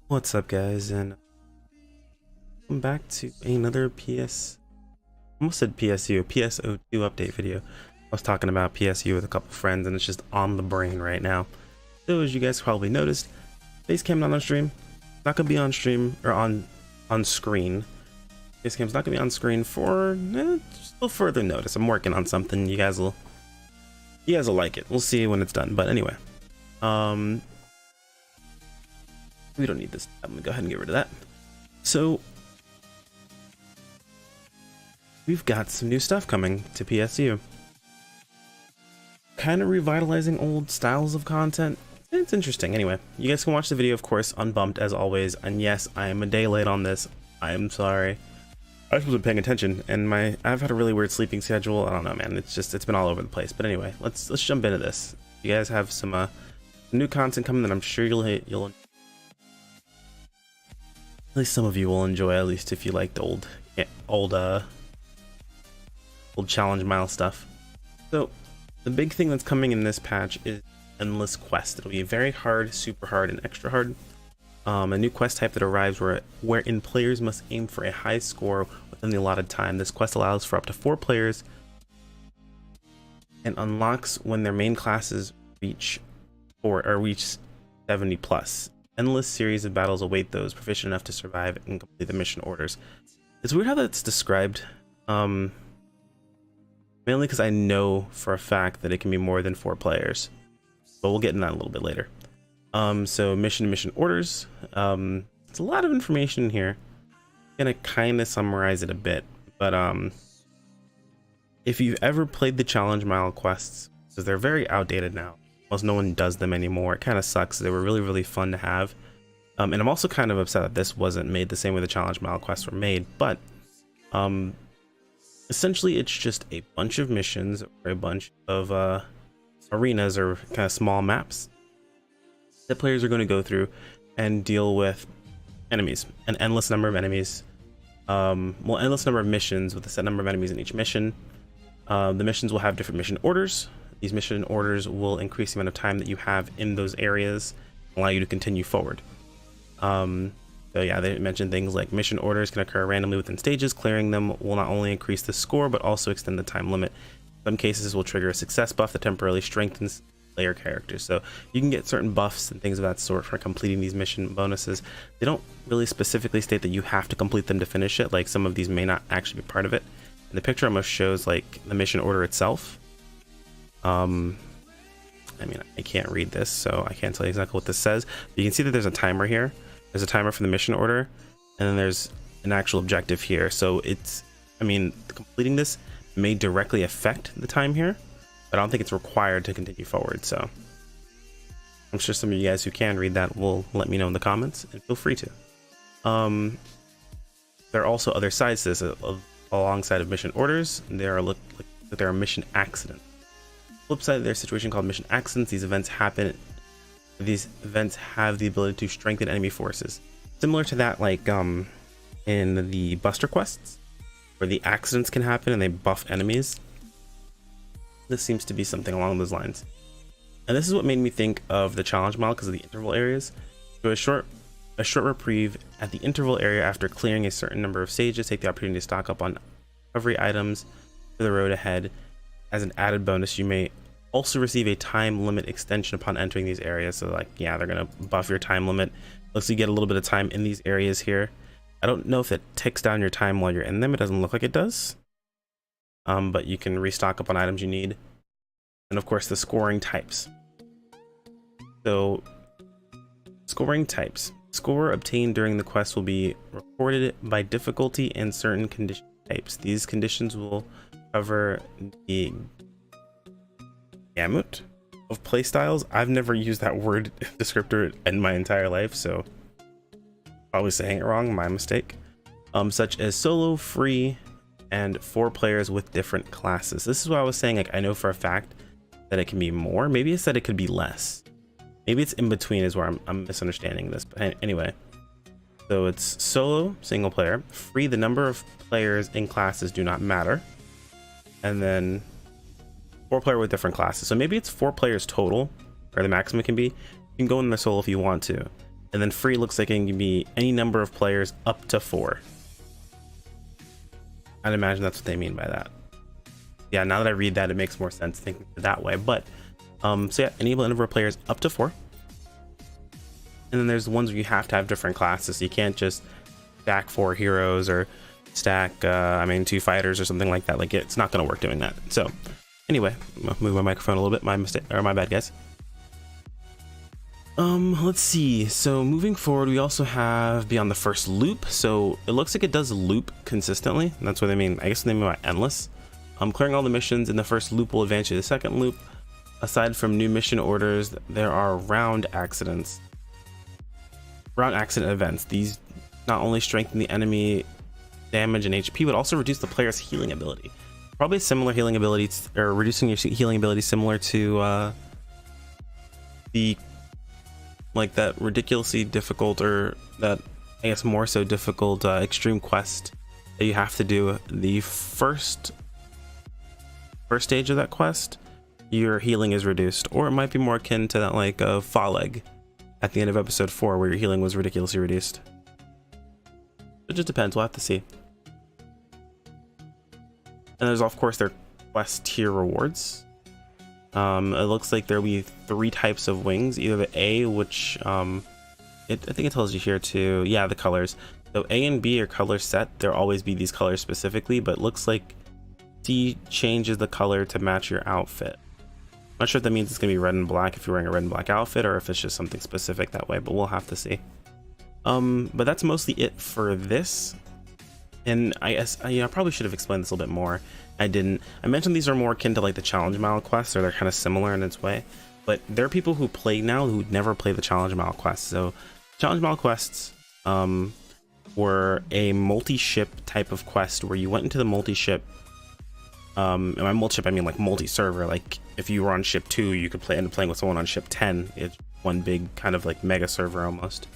What's up, guys, and welcome back to another almost said PSU, PSO2 update video. I was talking about PSU with a couple friends and it's just on the brain right now. So as you guys probably noticed, Facecam not on stream, not gonna be on stream or on screen. Facecam's not gonna be on screen for just a little further notice. I'm working on something. You guys will like it. We'll see when it's done. But anyway, we don't need this. I'm gonna go ahead and get rid of that. So we've got some new stuff coming to PSU. Kind of revitalizing old styles of content. It's interesting. Anyway, you guys can watch the video, of course, unbumped as always. And yes, I am a day late on this. I am sorry. I just wasn't paying attention, and I've had a really weird sleeping schedule. I don't know, man. It's been all over the place. But anyway, let's jump into this. You guys have some new content coming that I'm sure you'll at least some of you will enjoy, at least if you like the old challenge mile stuff. So the big thing that's coming in this patch is Analyst Quest. It'll be very hard, super hard, and extra hard. A new quest type that arrives wherein players must aim for a high score within the allotted time. This quest allows for up to 4 players and unlocks when their main classes reach 70 plus. Endless series of battles await those proficient enough to survive and complete the mission orders. It's weird how that's described, mainly because I know for a fact that it can be more than 4 players, but we'll get into that a little bit later. So mission orders. It's a lot of information in here. I'm gonna kind of summarize it a bit, but if you've ever played the challenge mile quests, because they're very outdated now. Almost no one does them anymore. It kind of sucks. They were really fun to have. And I'm also kind of upset that this wasn't made the same way the challenge mile quests were made. But essentially, it's just a bunch of missions or a bunch of arenas or kind of small maps that players are going to go through and deal with enemies. An endless number of enemies. Endless number of missions with a set number of enemies in each mission. The missions will have different mission orders. These mission orders will increase the amount of time that you have in those areas, allow you to continue forward. So yeah, they mentioned things like mission orders can occur randomly within stages. Clearing them will not only increase the score, but also extend the time limit. In some cases, will trigger a success buff that temporarily strengthens player characters. So you can get certain buffs and things of that sort for completing these mission bonuses. They don't really specifically state that you have to complete them to finish it. Like some of these may not actually be part of it. And the picture almost shows like the mission order itself. I mean, I can't read this, so I can't tell you exactly what this says. But you can see that there's a timer here. There's a timer for the mission order, and then there's an actual objective here. So it's, I mean, completing this may directly affect the time here, but I don't think it's required to continue forward. So I'm sure some of you guys who can read that will let me know in the comments, and feel free to. There are also other sides to this alongside of mission orders. There are mission accidents. Flip side, there's a situation called mission accidents. These events happen. These events have the ability to strengthen enemy forces, similar to that, like in the Buster quests, where the accidents can happen and they buff enemies. This seems to be something along those lines, and this is what made me think of the challenge mile because of the interval areas. So a short reprieve at the interval area after clearing a certain number of stages. Take the opportunity to stock up on recovery items for the road ahead. As an added bonus, you may also receive a time limit extension upon entering these areas. So like, yeah, they're gonna buff your time limit. Looks like you get a little bit of time in these areas here. I don't know if it ticks down your time while you're in them. It doesn't look like it does. But you can restock up on items you need. And of course, the scoring types. So scoring types. Score obtained during the quest will be recorded by difficulty and certain condition types. These conditions will cover the gamut of playstyles. I've never used that word descriptor in my entire life, so probably saying it wrong, my mistake. Such as solo, free, and 4 players with different classes. This is what I was saying, like I know for a fact that it can be more. Maybe it said it could be less. Maybe it's in between is where I'm misunderstanding this, but anyway. So it's solo, single player. Free, the number of players in classes do not matter. And then 4 player with different classes. So maybe it's 4 players total, or the maximum it can be. You can go in the solo if you want to. And then free looks like it can be any number of players up to 4. I'd imagine that's what they mean by that. Yeah, now that I read that, it makes more sense thinking that way. But so yeah, enable number of players up to 4. And then there's the ones where you have to have different classes, so you can't just stack 4 heroes or stack 2 fighters or something like that. Like, it's not going to work doing that. So anyway, I'm gonna move my microphone a little bit. My mistake, or my bad, guys. Let's see. So moving forward, we also have beyond the first loop. So it looks like it does loop consistently. And that's what they mean. I guess they mean by endless. Clearing all the missions in the first loop will advance you to the second loop. Aside from new mission orders, there are round accident events. These not only strengthen the enemy damage and HP, but also reduce the player's healing ability. Probably a similar healing ability, or reducing your healing ability similar to the that ridiculously difficult, or that I guess more so difficult extreme quest that you have to do. The first stage of that quest, your healing is reduced, or it might be more akin to that like Faleg at the end of episode 4, where your healing was ridiculously reduced. It just depends. We'll have to see. And there's of course their quest tier rewards. It looks like there'll be 3 types of wings. Either the A, which I think it tells you here too. Yeah, the colors. So A and B are color set. There'll always be these colors specifically, but it looks like D changes the color to match your outfit. Not sure if that means it's gonna be red and black if you're wearing a red and black outfit, or if it's just something specific that way, but we'll have to see. But that's mostly it for this. And I guess I probably should have explained this a little bit more. I didn't. I mentioned these are more akin to like the challenge mile quests, or they're kind of similar in its way. But there are people who play now who never play the challenge mile quests. So challenge mile quests were a multi-ship type of quest where you went into the multi-ship. And by multi-ship I mean like multi-server. Like if you were on ship 2, you could end up playing with someone on ship 10. It's one big kind of like mega server almost.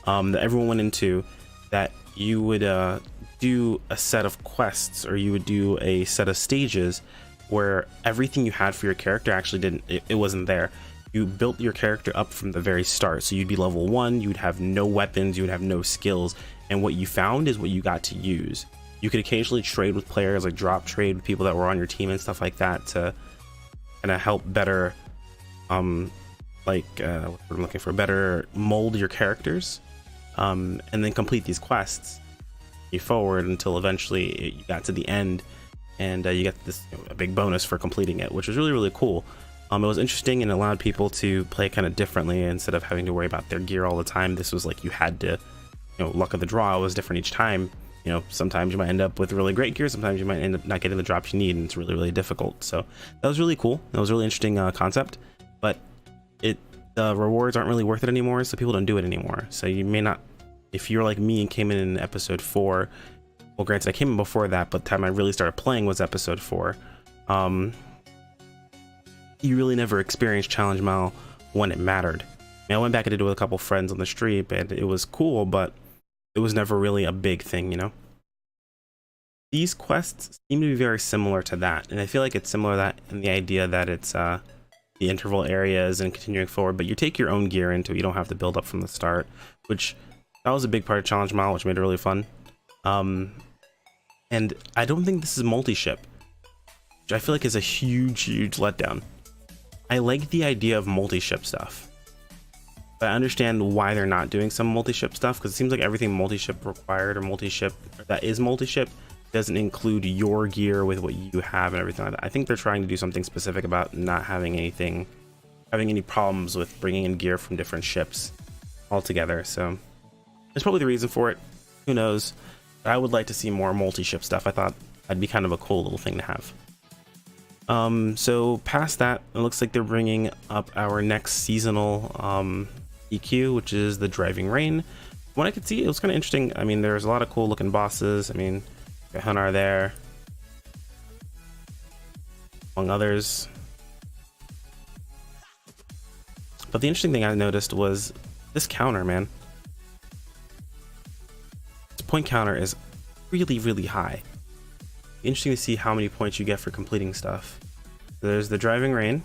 That everyone went into, that you would do a set of quests, or you would do a set of stages where everything you had for your character actually it wasn't there. You built your character up from the very start. So you'd be level 1, you would have no weapons, you would have no skills, and what you found is what you got to use. You could occasionally trade with players, like drop trade with people that were on your team and stuff like that, to kind of help better what I'm looking for, better mold your characters, and then complete these quests forward until eventually you got to the end, and you got this a big bonus for completing it, which was really cool. It was interesting and allowed people to play kind of differently. Instead of having to worry about their gear all the time, this was like you had to, luck of the draw was different each time. Sometimes you might end up with really great gear, sometimes you might end up not getting the drops you need, and it's really difficult. So that was really cool. That was a really interesting concept, but the rewards aren't really worth it anymore, so people don't do it anymore. So you may not, if you're like me and came in episode 4, well, granted I came in before that, but the time I really started playing was episode 4. You really never experienced challenge mile when it mattered. I went back and did it with a couple friends on the street, and it was cool, but it was never really a big thing, These quests seem to be very similar to that, and I feel like it's similar to that in the idea that it's the interval areas and continuing forward, but you take your own gear into it. You don't have to build up from the start, which that was a big part of challenge mile, which made it really fun. And I don't think this is multi-ship, which I feel like is a huge letdown. I like the idea of multi-ship stuff, but I understand why they're not doing some multi-ship stuff, because it seems like everything multi-ship required, or multi-ship that is multi-ship, doesn't include your gear with what you have and everything like that. I think they're trying to do something specific about not having any problems with bringing in gear from different ships altogether. So that's probably the reason for it. Who knows? But I would like to see more multi-ship stuff. I thought that'd be kind of a cool little thing to have. So past that, it looks like they're bringing up our next seasonal EQ, which is the Driving Rain. From what I could see, it was kind of interesting. I mean, there's a lot of cool looking bosses. I mean, Hunter there, among others. But the interesting thing I noticed was this counter, man. This point counter is really high. Interesting to see how many points you get for completing stuff. There's the Driving Rain,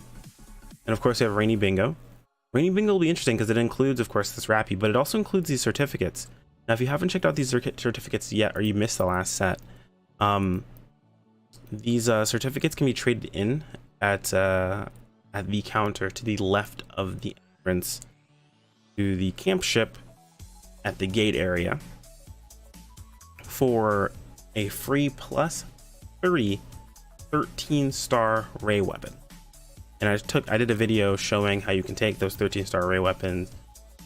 and of course you have Rainy Bingo. Rainy Bingo will be interesting because it includes, of course, this Rappy, but it also includes these certificates. Now, if you haven't checked out these certificates yet, or you missed the last set, these certificates can be traded in at the counter to the left of the entrance to the camp ship at the gate area for a free plus 30 13-star ray weapon. And I did a video showing how you can take those 13-star ray weapons,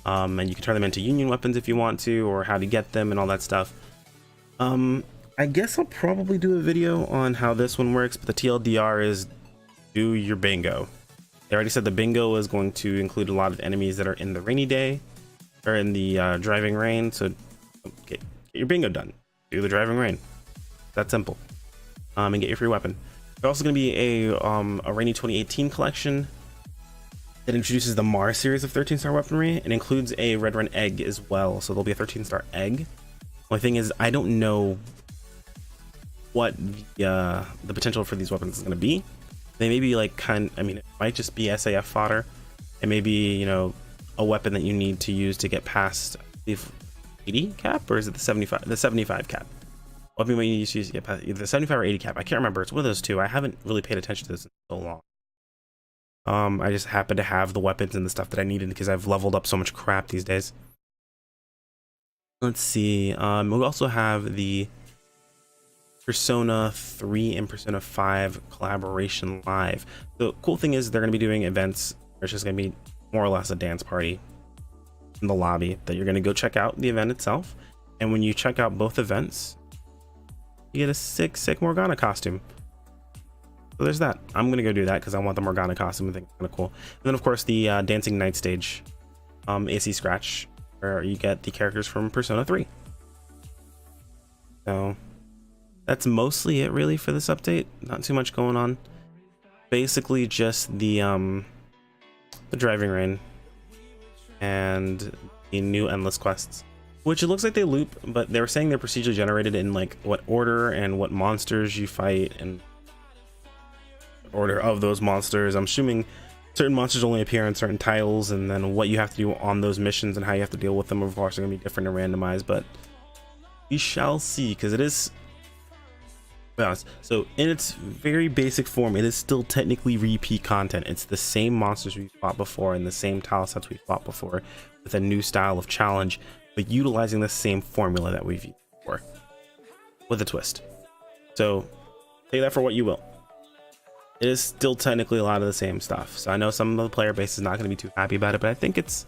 and you can turn them into union weapons if you want to, or how to get them and all that stuff. I guess I'll probably do a video on how this one works, but the TLDR is do your bingo. They already said the bingo is going to include a lot of enemies that are in the rainy day or in the driving rain. So get your bingo done. Do the driving rain. That's simple. And get your free weapon. There's also going to be a rainy 2018 collection that introduces the Mars series of 13-star weaponry and includes a red run egg as well. So there'll be a 13-star egg. Only thing is, I don't know what the potential for these weapons is going to be. They may be like it might just be SAF fodder. It may be, you know, a weapon that you need to use to get past the 80 cap, or is it the 75? The 75 cap. Weapon you use to get past either the 75 or 80 cap. I can't remember. It's one of those two. I haven't really paid attention to this in so long. I just happen to have the weapons and the stuff that I needed because I've leveled up so much crap these days. Let's see. We also have the Persona 3 and Persona 5 collaboration live. The cool thing is they're going to be doing events. It's just going to be more or less a dance party in the lobby that you're going to go check out the event itself. And when you check out both events, you get a sick Morgana costume. So there's that. I'm going to go do that because I want the Morgana costume. I think it's kind of cool. And then, of course, the Dancing Night stage, AC Scratch, where you get the characters from Persona 3. So that's mostly it really for this update. Not too much going on. Basically just the driving rain and the new endless quests, which it looks like they loop, but they were saying they're procedurally generated in like what order and what monsters you fight and order of those monsters. I'm assuming certain monsters only appear on certain tiles, and then what you have to do on those missions and how you have to deal with them, of course, are going to be different and randomized, but we shall see, because it is, so in its very basic form, it is still technically repeat content. It's the same monsters we fought before and the same tile sets we fought before with a new style of challenge, but utilizing the same formula that we've used before with a twist. So take that for what you will. It is still technically a lot of the same stuff. So I know some of the player base is not going to be too happy about it, but I think it's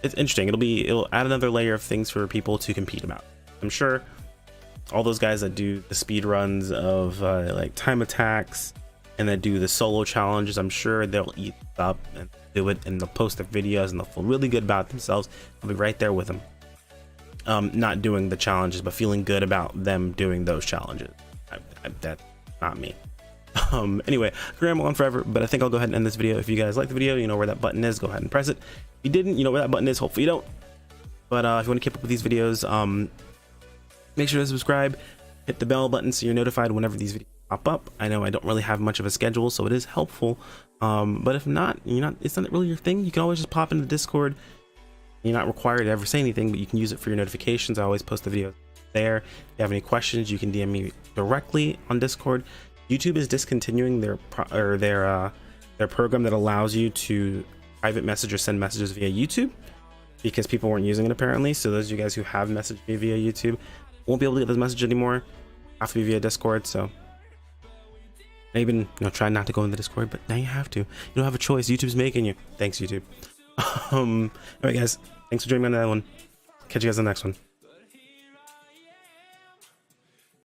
interesting. It'll add another layer of things for people to compete about. I'm sure all those guys that do the speed runs of like time attacks and that do the solo challenges, I'm sure they'll eat up and do it, and they'll post their videos and they'll feel really good about themselves. I'll be right there with them. Not doing the challenges, but feeling good about them doing those challenges. That's not me. Anyway, I could ramble on forever, but I think I'll go ahead and end this video. If you guys like the video, you know where that button is, go ahead and press it. If you didn't, you know where that button is. Hopefully you don't. But if you want to keep up with these videos, make sure to subscribe, hit the bell button so you're notified whenever these videos pop up. I know I don't really have much of a schedule, so it is helpful. But if not, it's not really your thing, you can always just pop into Discord. You're not required to ever say anything, but you can use it for your notifications. I always post the videos there. If you have any questions, you can DM me directly on Discord. YouTube is discontinuing their program that allows you to private message or send messages via YouTube because people weren't using it apparently. So those of you guys who have messaged me via YouTube won't be able to get this message anymore. Have to be via Discord. So I even try not to go in the Discord, but now you have to. You don't have a choice. YouTube's making you. Thanks, YouTube. Alright guys, thanks for joining me on that one. Catch you guys on the next one.